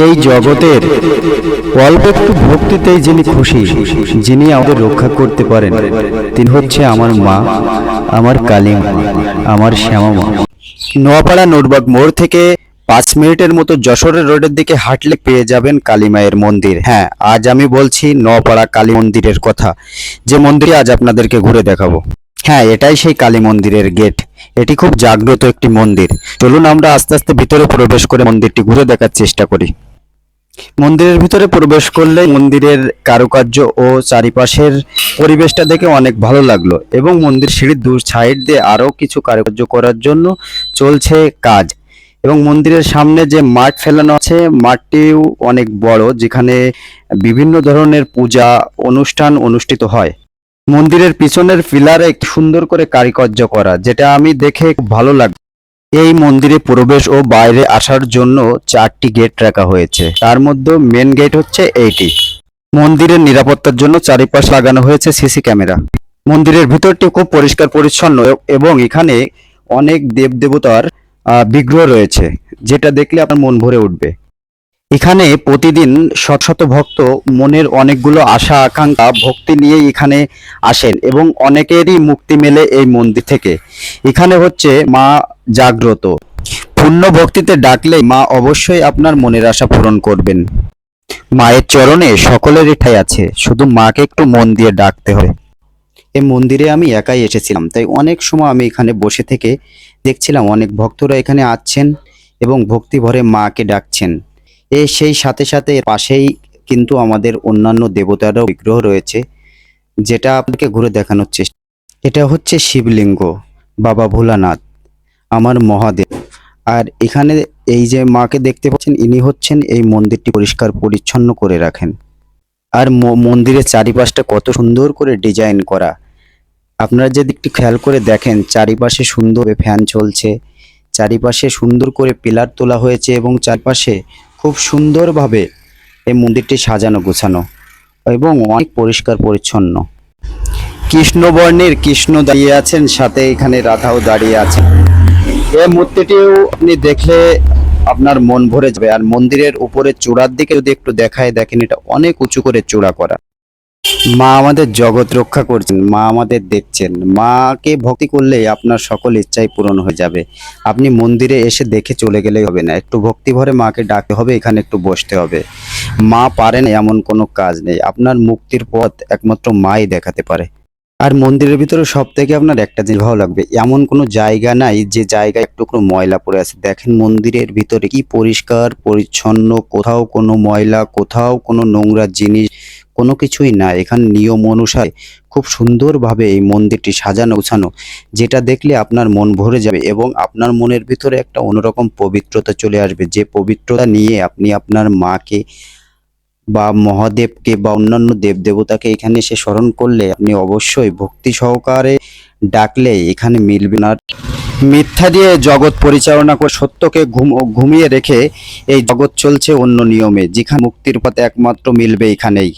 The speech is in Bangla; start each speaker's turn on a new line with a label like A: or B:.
A: এই জগতের অল্প একটু ভক্তিতেই যিনি খুশি, যিনি আমাদের রক্ষা করতে পারেন, তিনি হচ্ছে আমার মা, আমার কালী মা, আমার শ্যামা মা। নোয়াপাড়া নুরবাগ মোড় থেকে 5 মিনিটের মতো যশোরের রোডের দিকে হাঁটলে পেয়ে যাবেন কালী মায়ের মন্দির। হ্যাঁ, আজ আমি বলছি নোয়াপাড়া কালী মন্দিরের কথা, যে মন্দিরে আজ আপনাদেরকে ঘুরে দেখাবো। হ্যাঁ, এটাই সেই কালী মন্দিরের গেট। এটি খুব জাগ্রত একটি মন্দির। চলুন আমরা আস্তে আস্তে ভিতরে প্রবেশ করে মন্দিরটি ঘুরে দেখার চেষ্টা করি। মন্দিরের ভিতরে প্রবেশ করলে মন্দিরের কারুকার্য ও চারিপাশের পরিবেশটা দেখে অনেক ভালো লাগলো, এবং মন্দির সিঁড়ির দু সাইড দিয়ে আরো কিছু কারুকার্য করার জন্য চলছে কাজ। এবং মন্দিরের সামনে যে মাঠ ফেলানো আছে, মাঠটিও অনেক বড়, যেখানে বিভিন্ন ধরনের পূজা অনুষ্ঠান অনুষ্ঠিত হয়। মন্দিরের পিছনের পিলারে সুন্দর করে কারুকার্য করা, যেটা আমি দেখে খুব ভালো লাগলো। এই মন্দিরে প্রবেশ ও বাইরে আসার জন্য 4টি গেট রাখা হয়েছে, তার মধ্যে মেন গেট হচ্ছে এইটি। মন্দিরের নিরাপত্তার জন্য চারিপাশে লাগানো হয়েছে সিসি ক্যামেরা। মন্দিরের ভিতরটি খুব পরিষ্কার পরিচ্ছন্ন, এবং এখানে অনেক দেবদেবতার বিগ্রহ রয়েছে, যেটা দেখলে আপনার মন ভরে উঠবে। এখানে প্রতিদিন শত শত ভক্ত মনের অনেকগুলো আশা আকাঙ্ক্ষা ভক্তি নিয়ে এখানে আসেন, এবং অনেকেরই মুক্তি মেলে এই মন্দির থেকে। এখানে হচ্ছে মা জাগ্রত। পূর্ণ ভক্তিতে ডাকলে মা অবশ্যই আপনার মনের আশা পূরণ করবেন। মায়ের চরণে সকলেরই ঠাঁই আছে, শুধু মাকে একটু মন দিয়ে ডাকতে হবে। এই মন্দিরে আমি একাই এসেছিলাম, তাই অনেক সময় আমি এখানে বসে থেকে দেখছিলাম অনেক ভক্তরা এখানে আসছেন এবং ভক্তি ভরে মাকে ডাকছেন। সেই সাথে সাথে এর পাশেই কিন্তু আমাদের অন্যান্য দেবতারও বিগ্রহ রয়েছে, যেটা আপনাকে ঘুরে দেখানোর চেষ্টা। এটা হচ্ছে শিবলিঙ্গ, বাবা ভোলানাথ, আমার মহাদেব। আর এখানে এই যে মাকে দেখতে পাচ্ছেন, ইনি হচ্ছেন এই মন্দিরটি পরিষ্কার পরিচ্ছন্ন করে রাখেন। আর মন্দিরের চারিপাশটা কত সুন্দর করে ডিজাইন করা। আপনারা যদি একটু খেয়াল করে দেখেন, চারিপাশে সুন্দর ফ্যান চলছে, চারিপাশে সুন্দর করে পিলার তোলা হয়েছে, এবং চারপাশে খুব সুন্দরভাবে এই মন্দিরটি সাজানো গোছানো এবং অনেক পরিষ্কার পরিচ্ছন্ন। কৃষ্ণবর্ণের কৃষ্ণ দাঁড়িয়ে আছেন, সাথে এখানে রাধাও দাঁড়িয়ে আছেন। এই মূর্তিটিও আপনি দেখলে আপনার মন ভরে যাবে। আর মন্দিরের উপরে চূড়ার দিকে যদি একটু দেখায়, দেখেন এটা অনেক উঁচু করে চূড়া করা। মা আমাদের জগৎ রক্ষা করছেন, মা আমাদের দেখছেন। মাকে ভক্তি করলে আপনার সকল ইচ্ছাই পূরণ হয়ে যাবে। আপনি মন্দিরে এসে দেখে চলে গেলেই হবে না, একটু ভক্তি ভরে মাকে ডাকতে হবে, এখানে একটু বসতে হবে। মা পারেন এমন কোনো কাজ নেই। আপনার মুক্তির পথ একমাত্র মাই দেখাতে পারে। আর মন্দিরের ভিতরে সব থেকে আপনার একটা জিনিস ভালো লাগবে, এমন কোনো জায়গা নাই যে জায়গায় একটু কোনো ময়লা পড়ে আছে। দেখেন মন্দিরের ভিতরে কি পরিষ্কার পরিচ্ছন্ন, কোথাও কোনো ময়লা, কোথাও কোনো নোংরা জিনিস, কোনো কিছুই না। এখানে নিয়ম অনুসারে খুব সুন্দরভাবে এই মন্দিরটি সাজানো গোছানো, যেটা দেখলে আপনার মন ভরে যাবে, এবং আপনার মনের ভিতরে একটা অন্যরকম পবিত্রতা চলে আসবে, যে পবিত্রতা নিয়ে আপনি আপনার মাকে বা মহাদেবকে বা অন্যান্য দেবদেবতাকে এখানে এসে স্মরণ করলে, আপনি অবশ্যই ভক্তি সহকারে ডাকলে এখানে মিলবে না। মিথ্যা দিয়ে জগৎ পরিচালনা করে সত্যকে ঘুমিয়ে রেখে এই জগৎ চলছে অন্য নিয়মে, যেখানে মুক্তির পথে একমাত্র মিলবে এখানেই।